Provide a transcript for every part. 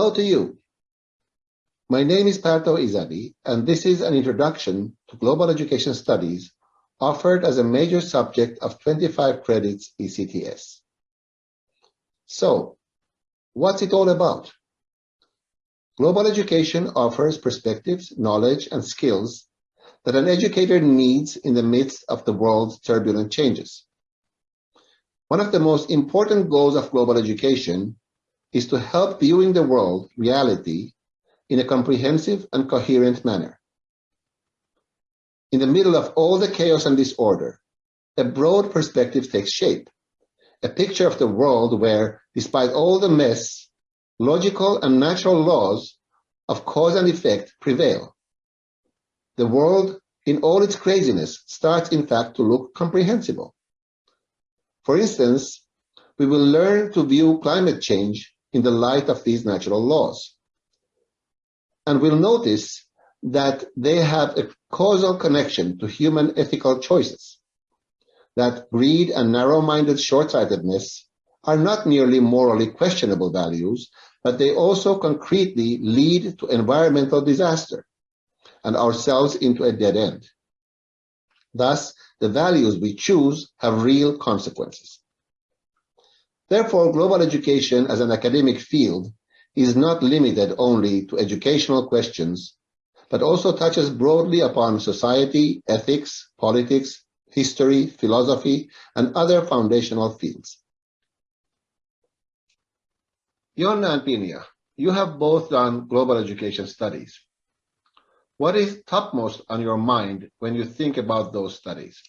Hello to you. My name is Perto Izabi, and this is an introduction to global education studies offered as a major subject of 25 credits ECTS. So, what's it all about? Global education offers perspectives, knowledge, and skills that an educator needs in the midst of the world's turbulent changes. One of the most important goals of global education is to help viewing the world reality in a comprehensive and coherent manner. In the middle of all the chaos and disorder, a broad perspective takes shape, a picture of the world where, despite all the mess, logical and natural laws of cause and effect prevail. The world, in all its craziness, starts in fact to look comprehensible. For instance, we will learn to view climate change in the light of these natural laws. And we'll notice that they have a causal connection to human ethical choices, that greed and narrow-minded short-sightedness are not merely morally questionable values, but they also concretely lead to environmental disaster and ourselves into a dead end. Thus, the values we choose have real consequences. Therefore, global education as an academic field is not limited only to educational questions, but also touches broadly upon society, ethics, politics, history, philosophy, and other foundational fields. Jonna and Pinja, you have both done global education studies. What is topmost on your mind when you think about those studies?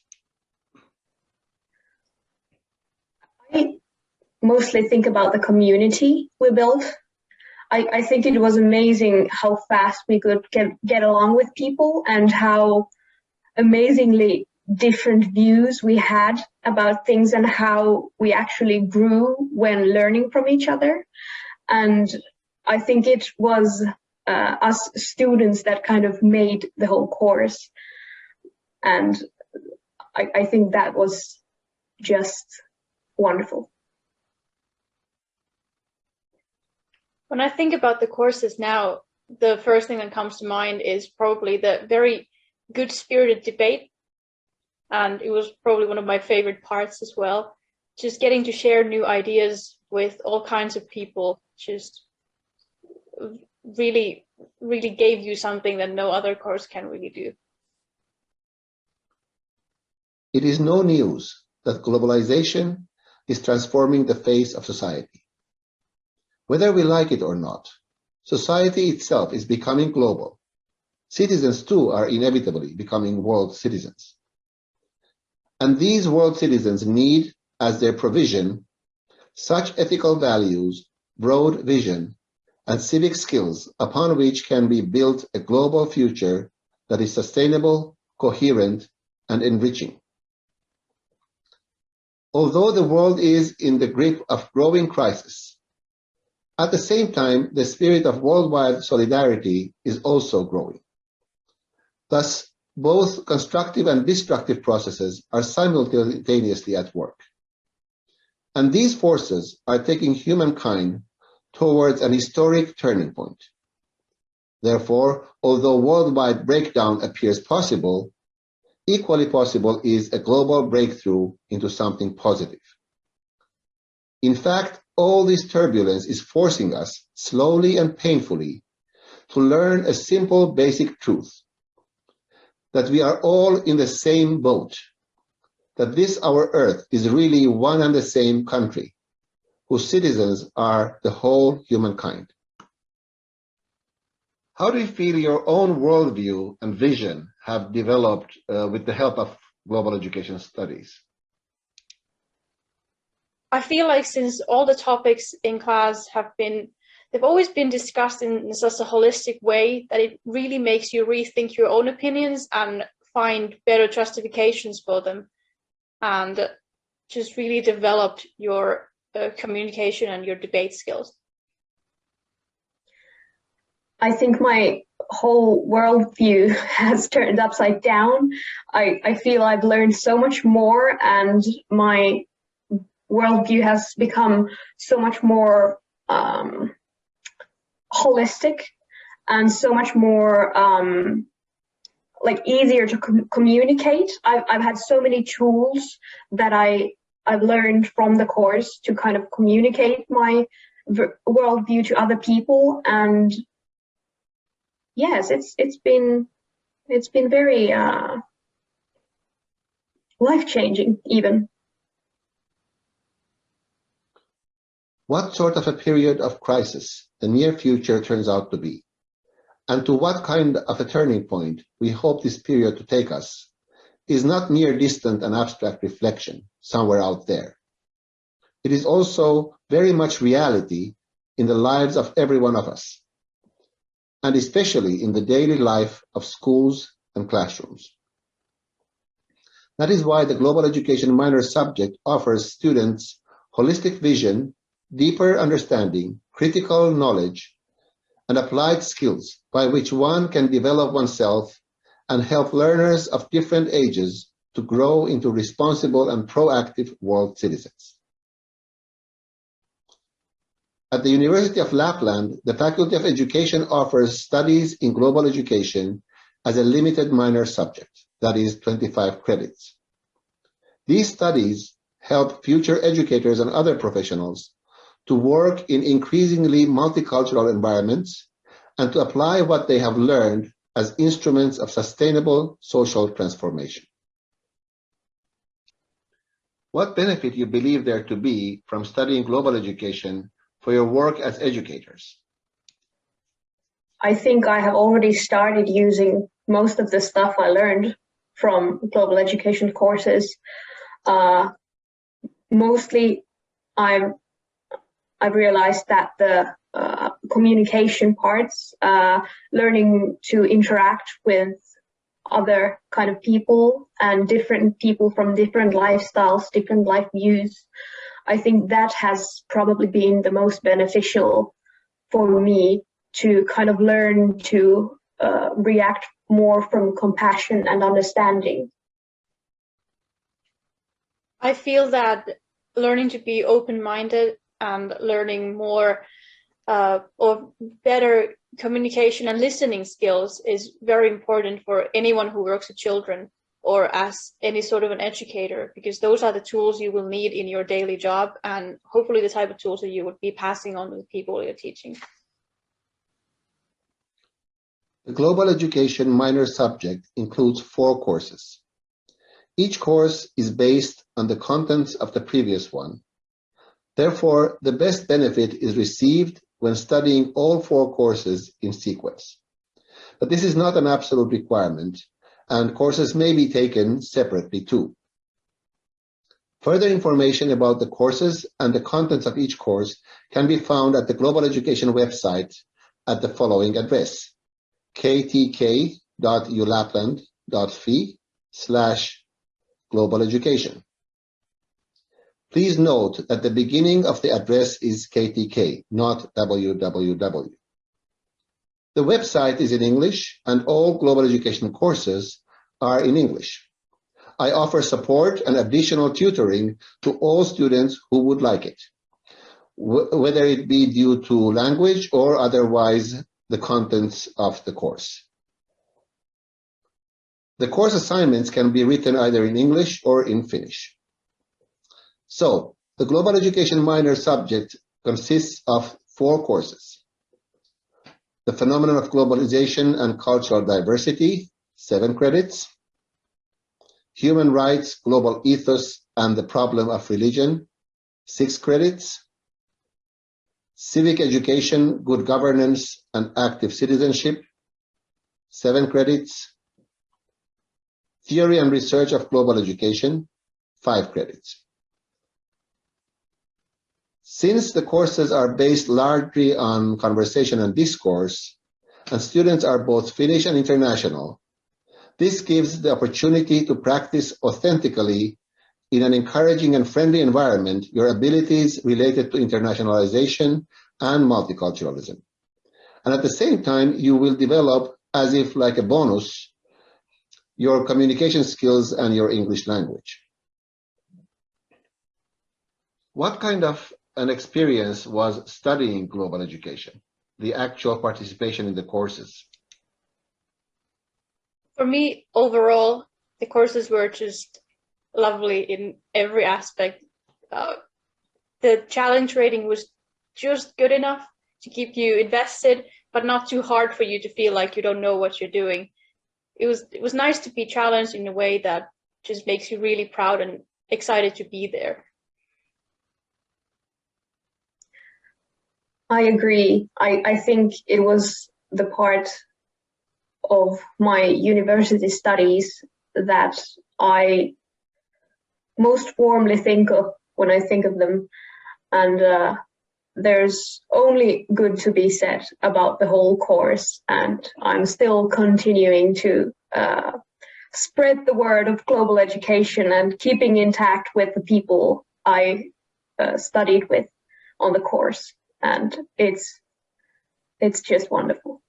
I mostly think about the community we built. I think it was amazing how fast we could get along with people and how amazingly different views we had about things and how we actually grew when learning from each other. And I think it was us students that kind of made the whole course. And I think that was just wonderful. When I think about the courses now, the first thing that comes to mind is probably the very good-spirited debate. And it was probably one of my favorite parts as well. Just getting to share new ideas with all kinds of people just really gave you something that no other course can really do. It is no news that globalization is transforming the face of society. Whether we like it or not, society itself is becoming global. Citizens too are inevitably becoming world citizens. And these world citizens need, as their provision, such ethical values, broad vision, and civic skills upon which can be built a global future that is sustainable, coherent, and enriching. Although the world is in the grip of growing crisis, at the same time, the spirit of worldwide solidarity is also growing. Thus, both constructive and destructive processes are simultaneously at work. And these forces are taking humankind towards an historic turning point. Therefore, although worldwide breakdown appears possible, equally possible is a global breakthrough into something positive. In fact, all this turbulence is forcing us, slowly and painfully, to learn a simple basic truth, that we are all in the same boat, that this our earth is really one and the same country, whose citizens are the whole humankind. How do you feel your own worldview and vision have developed with the help of global education studies? I feel like since all the topics in class they've always been discussed in such a holistic way that it really makes you rethink your own opinions and find better justifications for them, and just really developed your communication and your debate skills. I think my whole worldview has turned upside down. I feel I've learned so much more, and my worldview has become so much more holistic and so much more like easier to communicate. I've had so many tools that I've learned from the course to kind of communicate my worldview to other people, and yes, it's been very life-changing even. What sort of a period of crisis the near future turns out to be, and to what kind of a turning point we hope this period to take us, is not mere distant and abstract reflection somewhere out there. It is also very much reality in the lives of every one of us, and especially in the daily life of schools and classrooms. That is why the Global Education minor subject offers students holistic vision, deeper understanding, critical knowledge, and applied skills by which one can develop oneself and help learners of different ages to grow into responsible and proactive world citizens. At the University of Lapland, the Faculty of Education offers studies in global education as a limited minor subject, that is 25 credits. These studies help future educators and other professionals to work in increasingly multicultural environments and to apply what they have learned as instruments of sustainable social transformation. What benefit you believe there to be from studying global education for your work as educators? I think I have already started using most of the stuff I learned from global education courses. Mostly I've realized that the communication parts, learning to interact with other kind of people and different people from different lifestyles, different life views, I think that has probably been the most beneficial for me to kind of learn to react more from compassion and understanding. I feel that learning to be open-minded and learning more or better communication and listening skills is very important for anyone who works with children or as any sort of an educator, because those are the tools you will need in your daily job and hopefully the type of tools that you would be passing on to the people you're teaching. The Global Education minor subject includes 4 courses. Each course is based on the contents of the previous one. Therefore, the best benefit is received when studying all 4 courses in sequence. But this is not an absolute requirement, and courses may be taken separately too. Further information about the courses and the contents of each course can be found at the Global Education website at the following address: ktk.ulapland.fi/global education. Please note that the beginning of the address is KTK, not www. The website is in English and all global education courses are in English. I offer support and additional tutoring to all students who would like it, whether it be due to language or otherwise the contents of the course. The course assignments can be written either in English or in Finnish. So, the Global Education minor subject consists of 4 courses. The Phenomenon of Globalization and Cultural Diversity, 7 credits. Human Rights, Global Ethos and the Problem of Religion, 6 credits. Civic Education, Good Governance and Active Citizenship, 7 credits. Theory and Research of Global Education, 5 credits. Since the courses are based largely on conversation and discourse, and students are both Finnish and international, this gives the opportunity to practice authentically in an encouraging and friendly environment your abilities related to internationalization and multiculturalism. And at the same time, you will develop, as if like a bonus, your communication skills and your English language. What kind of an experience was studying global education? the actual participation in the courses? For me, overall, the courses were just lovely in every aspect. The challenge rating was just good enough to keep you invested, but not too hard for you to feel like you don't know what you're doing. It was nice to be challenged in a way that just makes you really proud and excited to be there. I agree. I think it was the part of my university studies that I most warmly think of when I think of them. And there's only good to be said about the whole course. And I'm still continuing to spread the word of global education and keeping intact with the people I studied with on the course. And it's just wonderful.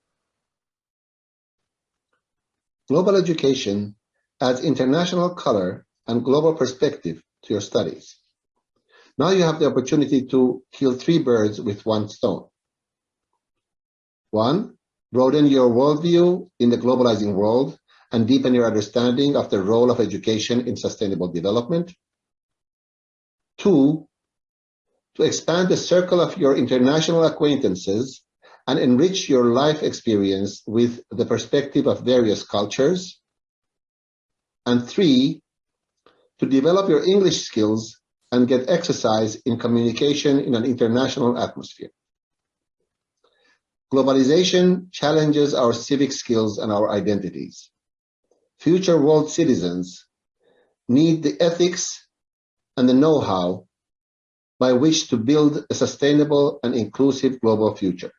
Global education adds international color and global perspective to your studies. Now you have the opportunity to kill 3 birds with 1 stone. 1, broaden your worldview in the globalizing world and deepen your understanding of the role of education in sustainable development. 2, to expand the circle of your international acquaintances and enrich your life experience with the perspective of various cultures. And 3, to develop your English skills and get exercise in communication in an international atmosphere. Globalization challenges our civic skills and our identities. Future world citizens need the ethics and the know-how by which to build a sustainable and inclusive global future.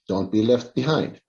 Don't be left behind.